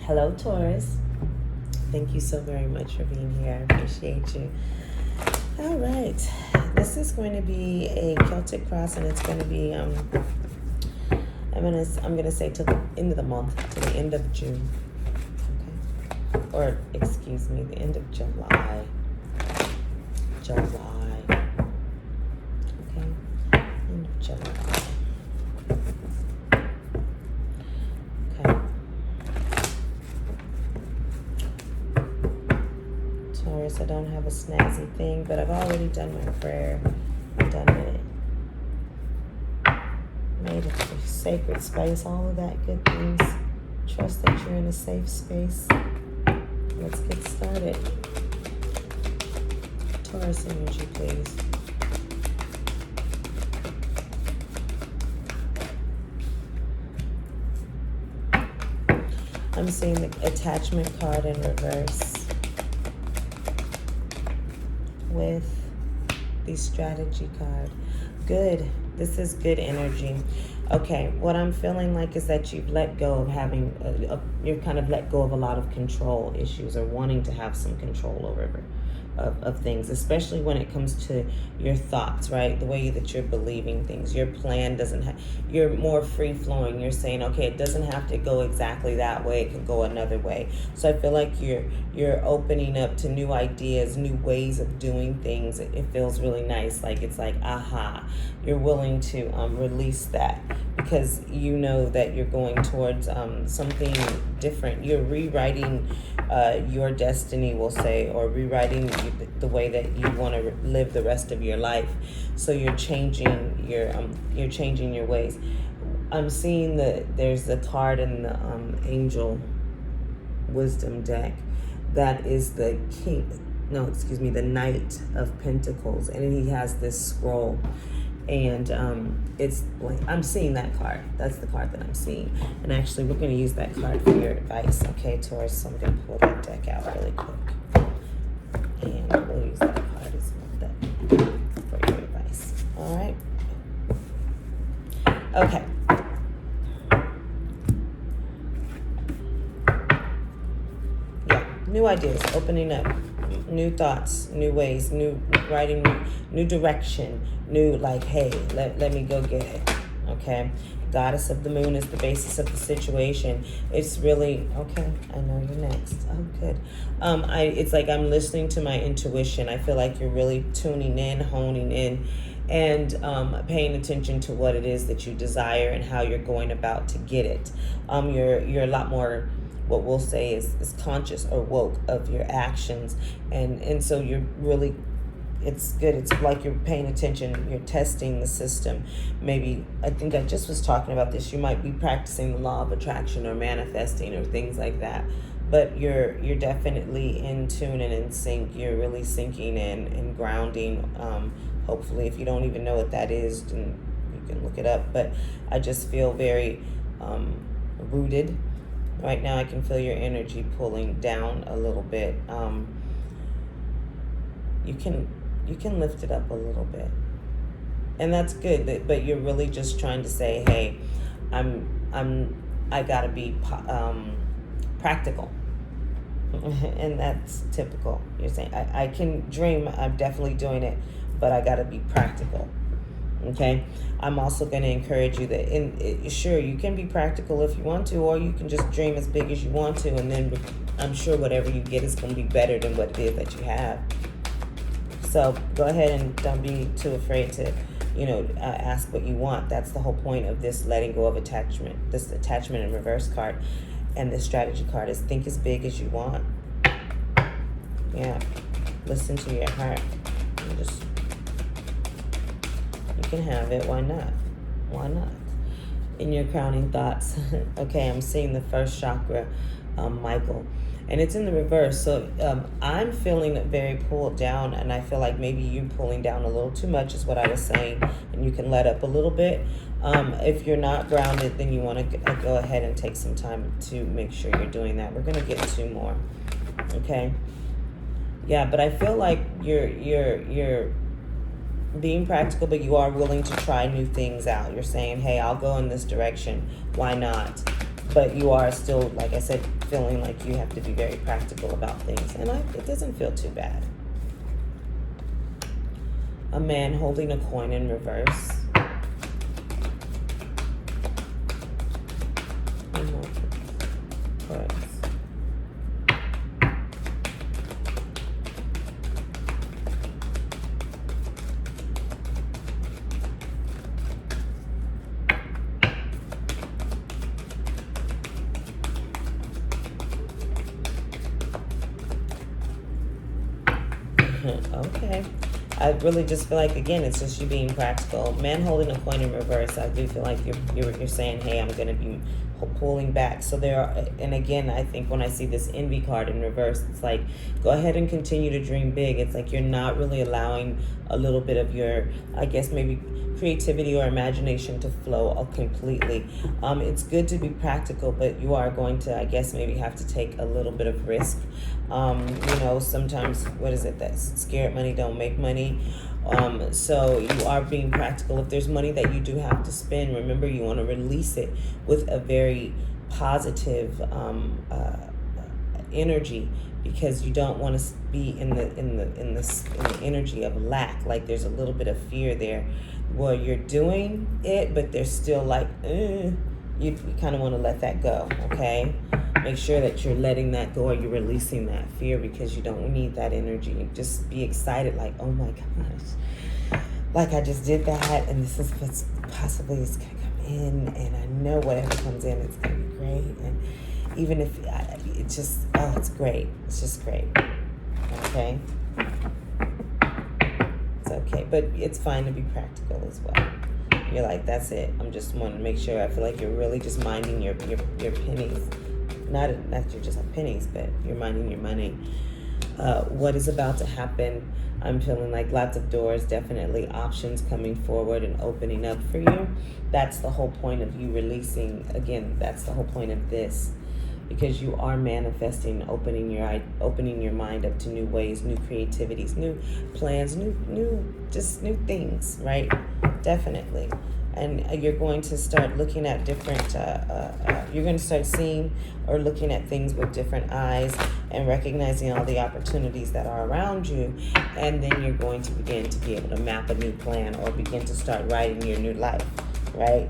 Hello, Taurus. Thank you so very much for being here. I appreciate you. All right. This is going to be a Celtic cross, and it's going to be I'm gonna say till the end of the month, to the end of June. Okay. Or excuse me, the end of July. July. Okay. End of July. Okay. Taurus, I don't have a snazzy thing, but I've already done my prayer. I've done it. Made it a sacred space, all of that good things. Trust that you're in a safe space. Let's get started. Taurus energy, please. I'm seeing the attachment card in reverse with the strategy card. Good. This is good energy. Okay, what I'm feeling like is that you've let go of having, you've kind of let go of a lot of control issues, or wanting to have some control over of things, especially when it comes to your thoughts, right? The way that you're believing things. Your plan doesn't have, you're more free flowing. You're saying, okay, it doesn't have to go exactly that way. It can go another way. So I feel like you're opening up to new ideas, new ways of doing things. It feels really nice. Like it's like, aha, you're willing to release that, because you know that you're going towards something different. You're rewriting your destiny, we'll say, or rewriting the way that you want to live the rest of your life. So you're changing your ways. I'm seeing that there's the card in the Angel Wisdom deck that is the king. No, excuse me, the Knight of Pentacles, and he has this scroll. And it's like, I'm seeing that card. That's the card that I'm seeing. And actually, we're going to use that card for your advice. Okay, Taurus, so I'm going to pull that deck out really quick. And we'll use that card as well for your advice. All right? Okay. Yeah, new ideas, opening up. New thoughts, new ways, new writing, new direction, new like, hey, let me go get it. Okay. Goddess of the Moon is the basis of the situation. It's really, okay, I know you're next. Oh, good. It's like I'm listening to my intuition. I feel like you're really tuning in, honing in, and paying attention to what it is that you desire and how you're going about to get it. You're a lot more, what we'll say is conscious or woke of your actions, and so you're really, it's good. It's like you're paying attention, you're testing the system. Maybe, I think I just was talking about this, you might be practicing the law of attraction or manifesting or things like that, but you're definitely in tune and in sync. You're really sinking in and grounding. Hopefully, if you don't even know what that is, then you can look it up, but I just feel very rooted. Right now, I can feel your energy pulling down a little bit. You can lift it up a little bit, and that's good. But you're really just trying to say, hey, I gotta be practical, and that's typical. You're saying I can dream. I'm definitely doing it, but I gotta be practical. Okay, I'm also going to encourage you that sure, you can be practical if you want to, or you can just dream as big as you want to, and then I'm sure whatever you get is going to be better than what it is that you have. So go ahead and don't be too afraid to, ask what you want. That's the whole point of this letting go of attachment. This attachment in reverse card, and this strategy card is think as big as you want. Yeah, listen to your heart. You can have it. Why not? Why not? In your crowning thoughts. Okay, I'm seeing the first chakra, Michael, and it's in the reverse. So I'm feeling very pulled down, and I feel like maybe you pulling down a little too much is what I was saying, and you can let up a little bit. If you're not grounded, then you want to go ahead and take some time to make sure you're doing that. We're going to get two more. Okay. Yeah, but I feel like you're being practical, but you are willing to try new things out. You're saying, hey, I'll go in this direction. Why not? But you are still, like I said, feeling like you have to be very practical about things. And it doesn't feel too bad. A man holding a coin in reverse. Correct. Okay. I really just feel like, again, it's just you being practical. Man holding a coin in reverse, I do feel like you're saying, hey, I'm going to be pulling back. So there are, and again, I think when I see this envy card in reverse, it's like, go ahead and continue to dream big. It's like you're not really allowing a little bit of your, I guess, maybe creativity or imagination to flow completely. It's good to be practical, but you are going to, I guess, maybe have to take a little bit of risk. Sometimes, what is it, that scared money don't make money. So you are being practical. If there's money that you do have to spend, remember, you want to release it with a very positive energy, because you don't want to be in the energy of lack. Like there's a little bit of fear there where you're doing it, but there's still like, you kind of want to let that go. Okay, make sure that you're letting that go, or you're releasing that fear, because you don't need that energy. Just be excited, like, oh my gosh, like I just did that, and this is what's possibly is gonna come in, and I know whatever comes in, it's gonna be great. And even if it's just, oh, it's great. It's just great. Okay. It's okay, but it's fine to be practical as well. You're like, that's it. I'm just wanting to make sure. I feel like you're really just minding your pennies. Not you're just like pennies, but you're minding your money. What is about to happen? I'm feeling like lots of doors, definitely options coming forward and opening up for you. That's the whole point of you releasing. Again, that's the whole point of this, because you are manifesting, opening your mind up to new ways, new creativities, new plans, just new things, right? Definitely. And you're going to start looking at different, you're going to start seeing or looking at things with different eyes and recognizing all the opportunities that are around you. And then you're going to begin to be able to map a new plan, or begin to start writing your new life, right?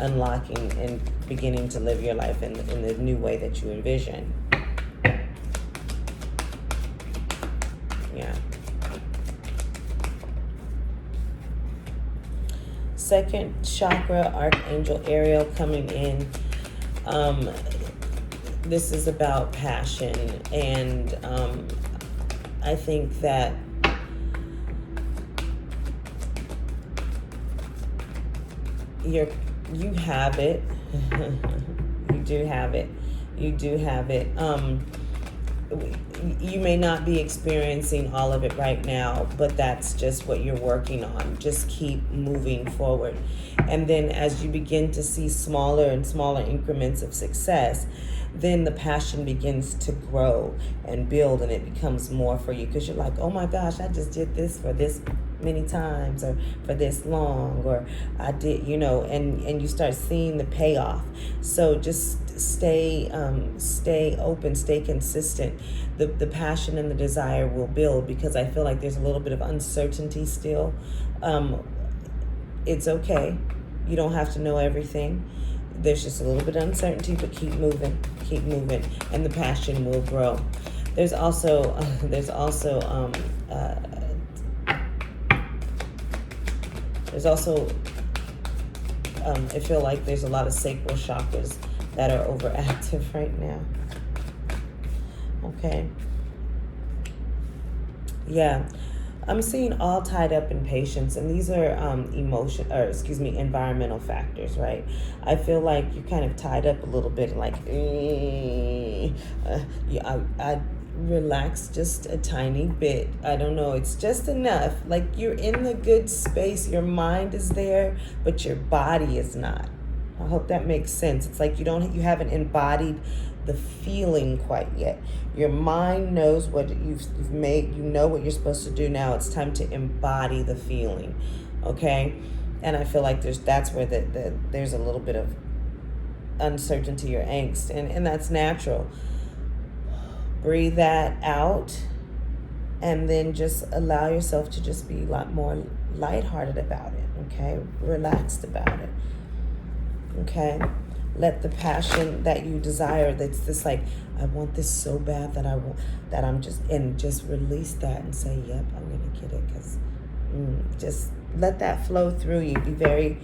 Unlocking and beginning to live your life in the new way that you envision. Yeah. Second chakra, Archangel Ariel coming in. This is about passion, and I think that you have it. You do have it. You do have it. You may not be experiencing all of it right now, but that's just what you're working on. Just keep moving forward. And then as you begin to see smaller and smaller increments of success, then the passion begins to grow and build, and it becomes more for you, because you're like, oh my gosh, I just did this for this many times, or for this long, or I did, and you start seeing the payoff. So just stay open, stay consistent. The passion and the desire will build, because I feel like there's a little bit of uncertainty still. It's okay. You don't have to know everything. There's just a little bit of uncertainty, but keep moving, and the passion will grow. There's also I feel like there's a lot of sacral chakras that are overactive right now. Okay. Yeah. I'm seeing all tied up in patience, and these are environmental factors, right? I feel like you're kind of tied up a little bit, like, I relax just a tiny bit. I don't know, it's just enough. Like, you're in the good space, your mind is there, but your body is not. I hope that makes sense. It's like you haven't embodied the feeling quite yet. Your mind knows what you've made. You know what you're supposed to do now. It's time to embody the feeling, okay? And I feel like that's where there's a little bit of uncertainty or angst, and that's natural. Breathe that out, and then just allow yourself to just be a lot more lighthearted about it, okay? Relaxed about it, okay? Let the passion that you desire, that's this like, I want this so bad that I'm just, and just release that and say, yep, I'm gonna get it, because just let that flow through you. Be very,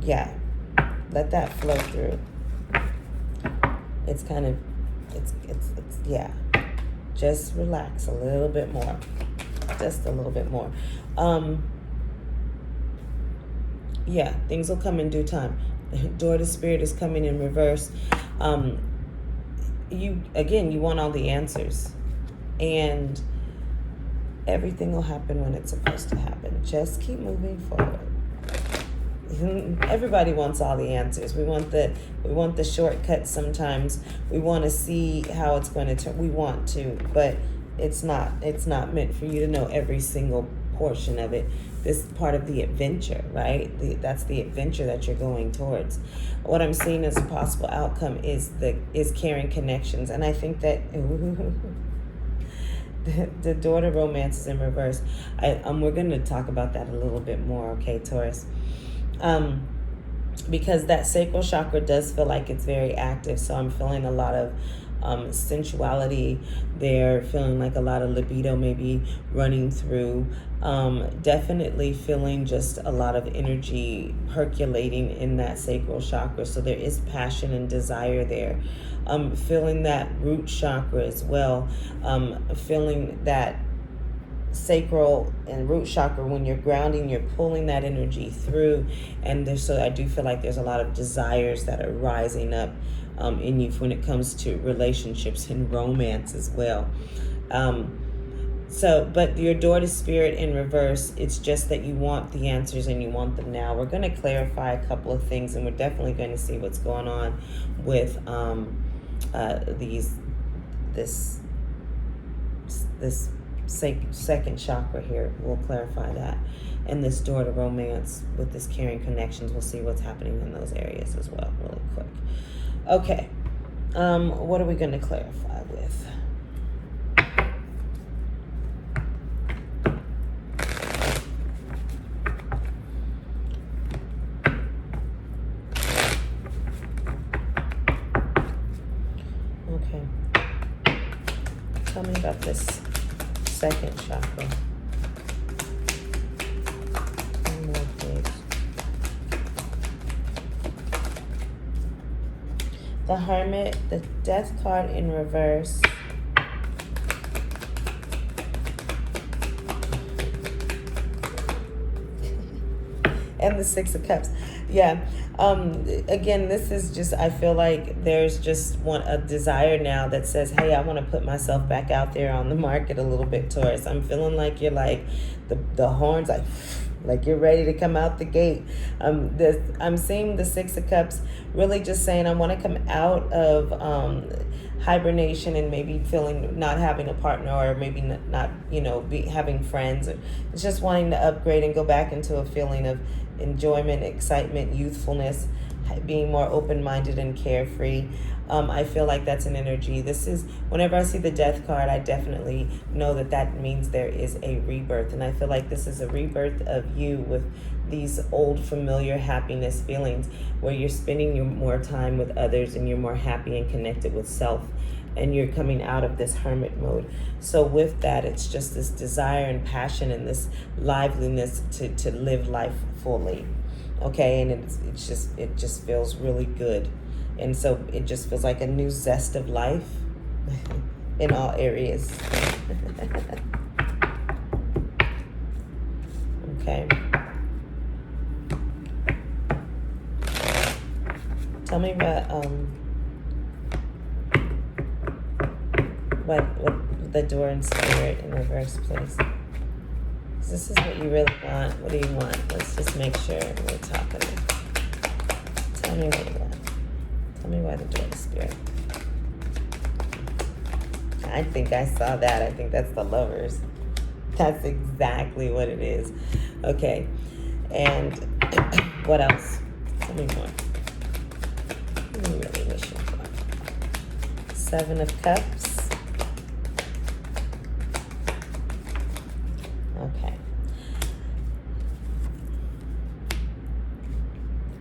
let that flow through. It's kind of, it's just relax a little bit more, just a little bit more. Things will come in due time. Door to Spirit is coming in reverse. You want all the answers, and everything will happen when it's supposed to happen. Just keep moving forward. Everybody wants all the answers. We want the shortcuts sometimes. We want to see how it's going to turn. We want to, but it's not meant for you to know every single portion of it. This is part of the adventure, right? That's the adventure that you're going towards. What I'm seeing as a possible outcome is caring connections, and I think that the daughter romance is in reverse. We're going to talk about that a little bit more, okay, Taurus? Because that sacral chakra does feel like it's very active, so I'm feeling a lot of sensuality there, feeling like a lot of libido maybe running through. Definitely feeling just a lot of energy percolating in that sacral chakra, so there is passion and desire there. Feeling that root chakra as well, feeling that sacral and root chakra. When you're grounding, you're pulling that energy through, and so I do feel like there's a lot of desires that are rising up in you when it comes to relationships and romance as well. But your door to Spirit in reverse, it's just that you want the answers and you want them now. We're going to clarify a couple of things, and we're definitely going to see what's going on with this second chakra here. We'll clarify that. And this door to romance with this caring connections, we'll see what's happening in those areas as well really quick. Okay. What are we going to clarify with? Okay. Tell me about this second chakra. One more page. The Hermit, the Death card in reverse. And the Six of Cups. Yeah. Again, this is just, I feel like there's just a desire now that says, hey, I want to put myself back out there on the market a little bit, Taurus. I'm feeling like you're like the horns, like you're ready to come out the gate. I'm seeing the Six of Cups really just saying, I want to come out of hibernation and maybe feeling not having a partner, or maybe not having friends. It's just wanting to upgrade and go back into a feeling of enjoyment, excitement, youthfulness, being more open-minded and carefree. I feel like that's an energy. This is, whenever I see the Death card, I definitely know that means there is a rebirth. And I feel like this is a rebirth of you with these old familiar happiness feelings, where you're spending more time with others and you're more happy and connected with self, and you're coming out of this hermit mode. So with that, it's just this desire and passion and this liveliness to live life fully. Okay, and it just feels really good. And so it just feels like a new zest of life in all areas. Okay. Tell me what the door and Spirit in reverse, please. This is what you really want. What do you want? Let's just make sure we're talking. Tell me what you want. Tell me why the door to Spirit. I think I saw that. I think that's the Lovers. That's exactly what it is. Okay. And what else? Tell me more. What do you really Seven of Cups. Okay.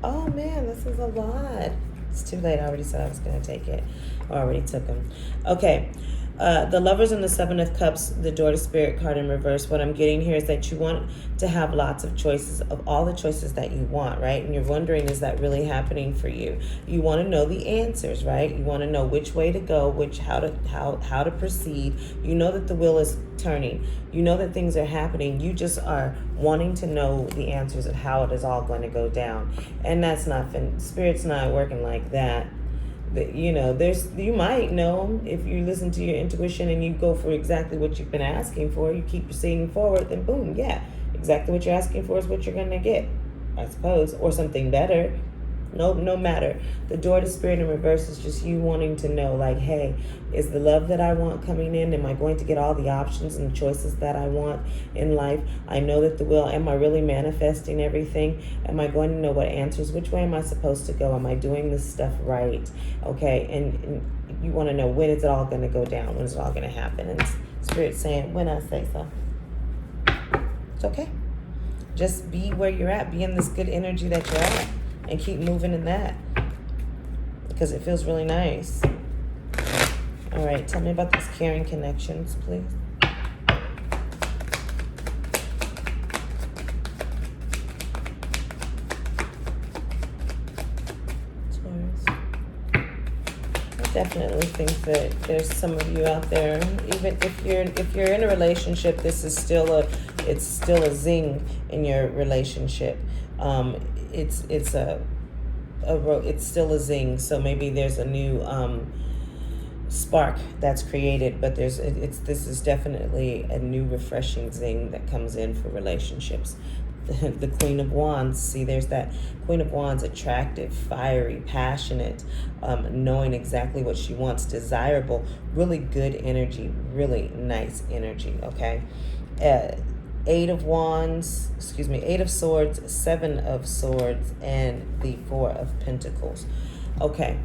Oh man, this is a lot. It's too late. I already said I was going to take it. I already took them. Okay. The Lovers and the Seven of Cups, the Door to Spirit card in reverse. What I'm getting here is that you want to have lots of choices, of all the choices that you want, right? And you're wondering, is that really happening for you? You want to know the answers, right? You want to know which way to go, how to proceed. You know that the wheel is turning. You know that things are happening. You just are wanting to know the answers of how it is all going to go down. And that's not, Spirit's not working like that. You know, you might know if you listen to your intuition and you go for exactly what you've been asking for, you keep proceeding forward, then boom, yeah, exactly what you're asking for is what you're going to get, I suppose, or something better. No matter. The Door to Spirit in reverse is just you wanting to know, like, hey, is the love that I want coming in? Am I going to get all the options and choices that I want in life? I know that the will. Am I really manifesting everything? Am I going to know what answers? Which way am I supposed to go? Am I doing this stuff right? Okay, and you want to know, when is it all going to go down? When is it all going to happen? And Spirit's saying, when I say so. It's okay. Just be where you're at. Be in this good energy that you're at. And keep moving in that, because it feels really nice. All right, tell me about these caring connections, please. Taurus. I definitely think that there's some of you out there, even if you're in a relationship, this is still a zing in your relationship. It's still a zing. So maybe there's a new spark that's created, but this is definitely a new refreshing zing that comes in for relationships. The Queen of Wands. See, there's that Queen of Wands, attractive, fiery, passionate, knowing exactly what she wants, desirable, really good energy, really nice energy. Okay. Eight of Swords, Seven of Swords, and the Four of Pentacles. Okay.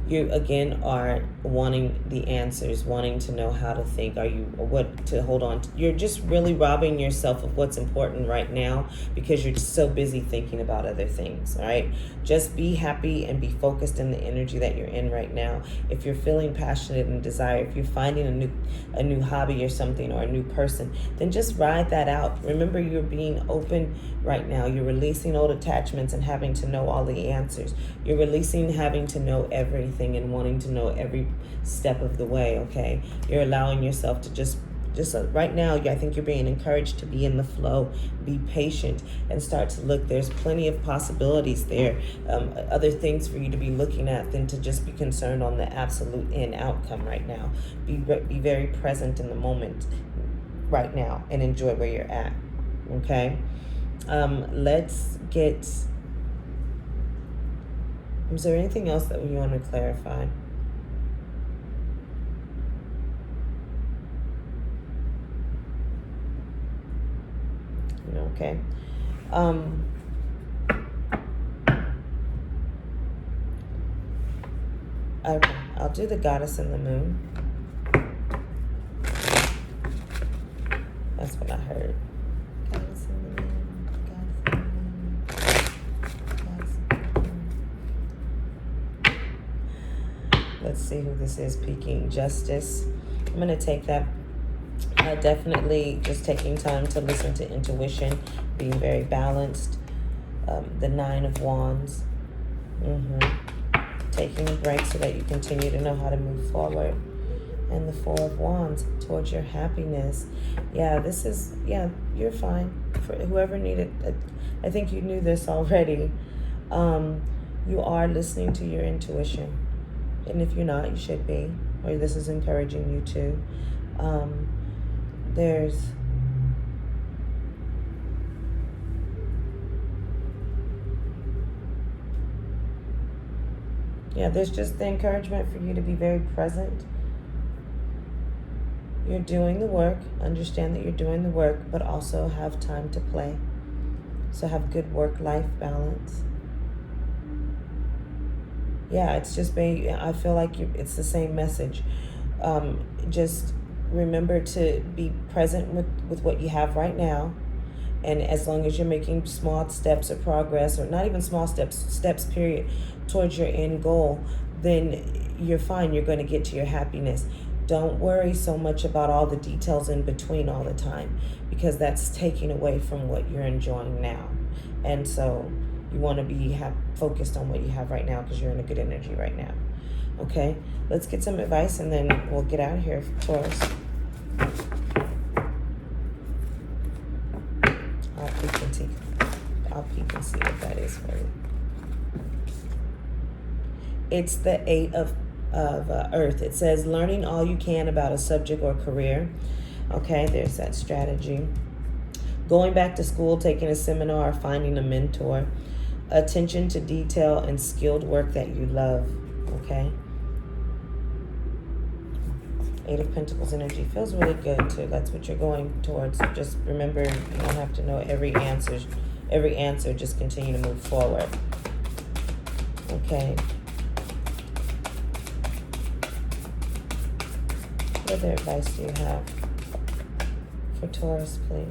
You again are wanting the answers, wanting to know how to think. What to hold on to? You're just really robbing yourself of what's important right now because you're so busy thinking about other things. All right, just be happy and be focused in the energy that you're in right now. If you're feeling passionate and desire, if you're finding a new hobby or something, or a new person, then just ride that out. Remember, you're being open right now. You're releasing old attachments and having to know all the answers. You're releasing having to know everything and wanting to know every step of the way. Okay, you're allowing yourself to just right now, I think you're being encouraged to be in the flow, be patient, and start to look. There's plenty of possibilities there, other things for you to be looking at than to just be concerned on the absolute end outcome right now. Be very present in the moment right now and enjoy where you're at. Okay, let's get. Is there anything else that we want to clarify? Okay. Okay, I'll do the Goddess and the Moon. That's what I heard. Goddess and the Moon. Goddess and the Moon. Goddess and the Moon. Let's see who this is peeking. Justice. I'm going to take that. Definitely just taking time to listen to intuition, being very balanced. The Nine of Wands. Taking a break so that you continue to know how to move forward. And the Four of Wands, towards your happiness. Yeah, you're fine. For whoever needed, I think you knew this already. You are listening to your intuition. And if you're not, you should be. Or this is encouraging you to. There's just the encouragement for you to be very present. You're doing the work. Understand that you're doing the work, but also have time to play. So have good work-life balance. Yeah, it's just been, I feel like it's the same message. Just remember to be present with what you have right now. And as long as you're making small steps of progress, or not even small steps period, towards your end goal, then you're fine. You're going to get to your happiness. Don't worry so much about all the details in between all the time, because that's taking away from what you're enjoying now. And so you want to be focused on what you have right now, because you're in a good energy right now. Okay, let's get some advice and then we'll get out of here, Taurus. I'll peek and see what that is for you. It's the 8 of Earth. It says learning all you can about a subject or career. Okay, there's that strategy. Going back to school, taking a seminar, finding a mentor. Attention to detail and skilled work that you love. Okay. 8 of Pentacles energy feels really good too. That's what you're going towards. Just remember, you don't have to know every answer. Every answer, just continue to move forward. Okay. What other advice do you have for Taurus, please?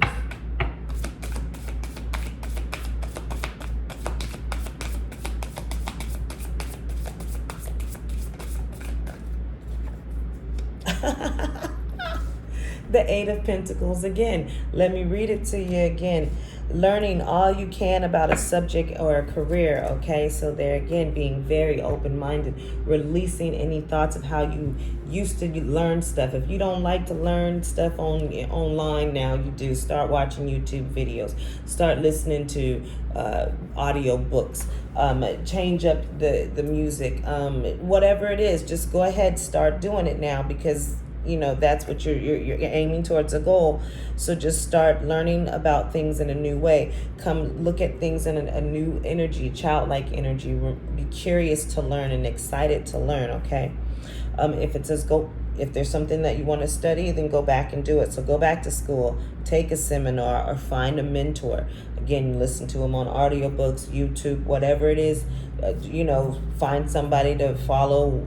The 8 of Pentacles again. Let me read it to you again. Learning all you can about a subject or a career, okay? So they're, again, being very open-minded, releasing any thoughts of how you used to learn stuff. If you don't like to learn stuff online now, you do. Start watching YouTube videos. Start listening to audio books. Change up the music. Whatever it is, just go ahead, start doing it now, because that's what you're aiming towards, a goal. So just start learning about things in a new way. Come look at things in a new energy, childlike energy. Be curious to learn and excited to learn. Okay. If it says if there's something that you want to study, then go back and do it. So go back to school, take a seminar, or find a mentor. Again, listen to them on audiobooks, YouTube, whatever it is. Find somebody to follow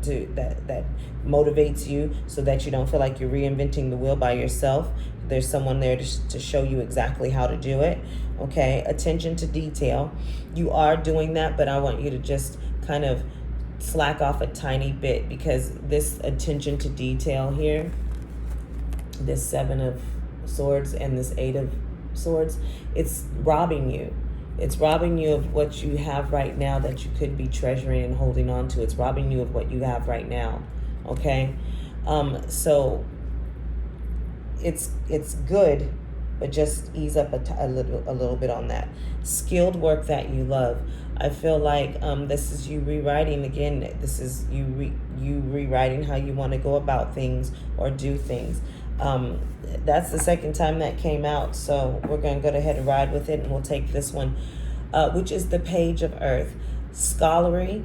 that motivates you, so that you don't feel like you're reinventing the wheel by yourself. There's someone there to show you exactly how to do it. Okay, attention to detail. You are doing that, but I want you to just kind of slack off a tiny bit, because this attention to detail here, this 7 of Swords and this 8 of Swords, it's robbing you. It's robbing you of what you have right now that you could be treasuring and holding on to. It's robbing you of what you have right now. Okay, so it's good, but just ease up a little bit on that. Skilled work that you love. I feel like this is you rewriting again. This is you rewriting how you want to go about things or do things. That's the second time that came out, so we're going to go ahead and ride with it, and we'll take this one, which is the Page of Earth. Scholarly.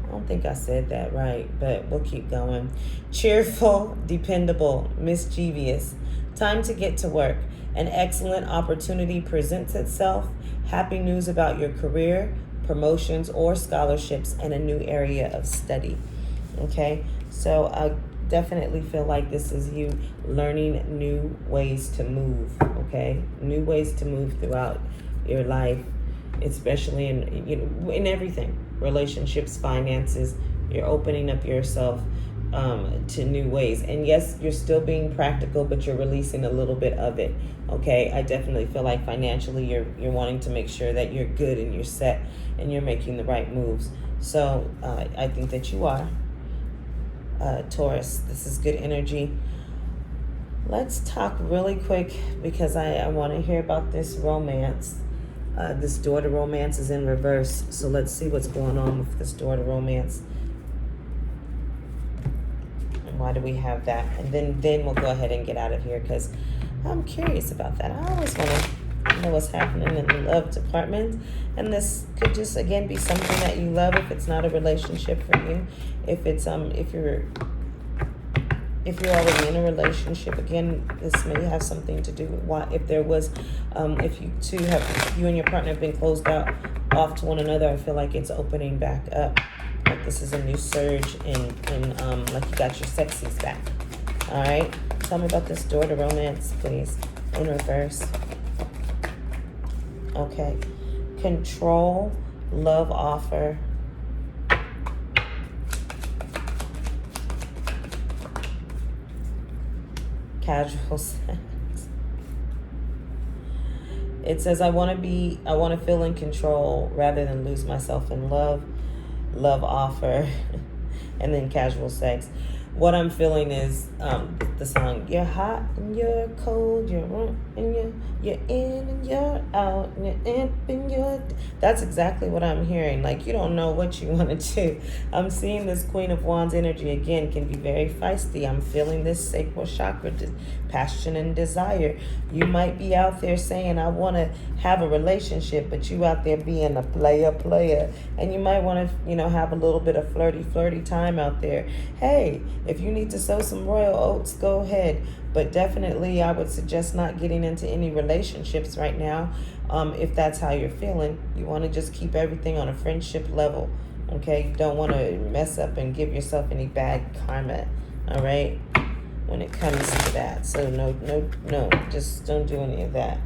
I don't think I said that right, but we'll keep going. Cheerful, dependable, mischievous. Time to get to work. An excellent opportunity presents itself. Happy news about your career, promotions, or scholarships, and a new area of study. Okay, so I definitely feel like this is you learning new ways to move. Okay, new ways to move throughout your life, especially in everything. Relationships, finances. You're opening up yourself to new ways. And yes, you're still being practical, but you're releasing a little bit of it. Okay, I definitely feel like financially you're wanting to make sure that you're good and you're set and you're making the right moves. So I think that you are, Taurus. This is good energy. Let's talk really quick, because I want to hear about this romance. This door to romance is in reverse. So let's see what's going on with this door to romance. And why do we have that? And then we'll go ahead and get out of here, because I'm curious about that. I always want to know what's happening in the love department. And this could just, again, be something that you love if it's not a relationship for you. If it's if you're already in a relationship, again, this may have something to do with if there was, if you and your partner have been closed out off to one another, I feel like it's opening back up. Like this is a new surge in like you got your sexies back. All right. Tell me about this door to romance, please. In reverse. Okay. Control, love offer. Casual sex. It says I want to feel in control rather than lose myself in love. Love offer. And then casual sex. What I'm feeling is the song, you're hot and you're cold, you're on and you're in and you're out, and you're in and you're... That's exactly what I'm hearing. Like, you don't know what you want to do. I'm seeing this Queen of Wands energy, again, can be very feisty. I'm feeling this sacral chakra, passion and desire. You might be out there saying, I want to have a relationship, but you out there being a player. And you might want to, have a little bit of flirty time out there. Hey, if you need to sow some royal oats, go ahead. But definitely, I would suggest not getting into any relationships right now. If that's how you're feeling, you want to just keep everything on a friendship level. Okay, you don't want to mess up and give yourself any bad karma. All right, when it comes to that. So no, just don't do any of that.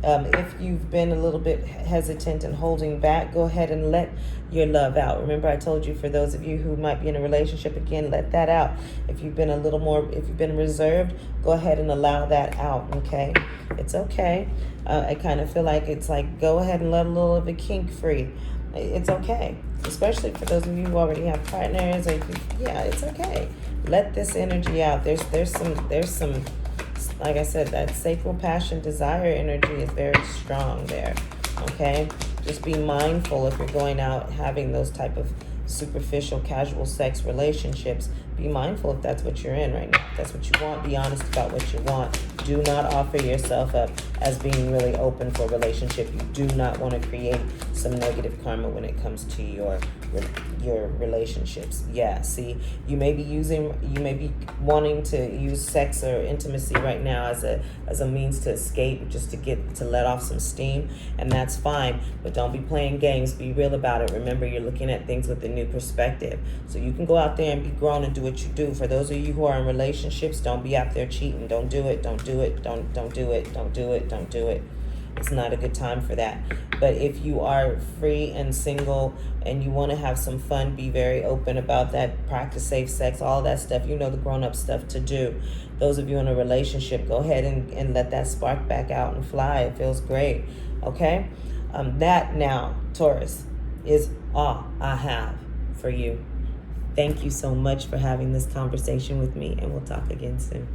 If you've been a little bit hesitant and holding back, go ahead and let your love out. Remember, I told you, for those of you who might be in a relationship, again, let that out. If you've been if you've been reserved, go ahead and allow that out, okay? It's okay. I kind of feel like it's like, go ahead and let a little of the kink free. It's okay, especially for those of you who already have partners. Yeah, it's okay. Let this energy out. There's some. Like I said, that sacral passion desire energy is very strong there, okay? Just be mindful if you're going out having those type of superficial casual sex relationships. Be mindful if that's what you're in right now. If that's what you want, be honest about what you want. Do not offer yourself up as being really open for a relationship. You do not want to create some negative karma when it comes to your relationships. Yeah, see, you may be wanting to use sex or intimacy right now as a means to escape, just to let off some steam, and that's fine. But don't be playing games. Be real about it. Remember, you're looking at things with a new perspective. So you can go out there and be grown and do what you do. For those of you who are in relationships, don't be out there cheating. Don't do it. Don't do it. Don't do it. Don't do it. Don't do it. It's not a good time for that. But if you are free and single and you want to have some fun, be very open about that. Practice safe sex, all that stuff. You know, the grown-up stuff to do. Those of you in a relationship, go ahead and let that spark back out and fly. It feels great. Okay? That now, Taurus, is all I have for you. Thank you so much for having this conversation with me, and we'll talk again soon.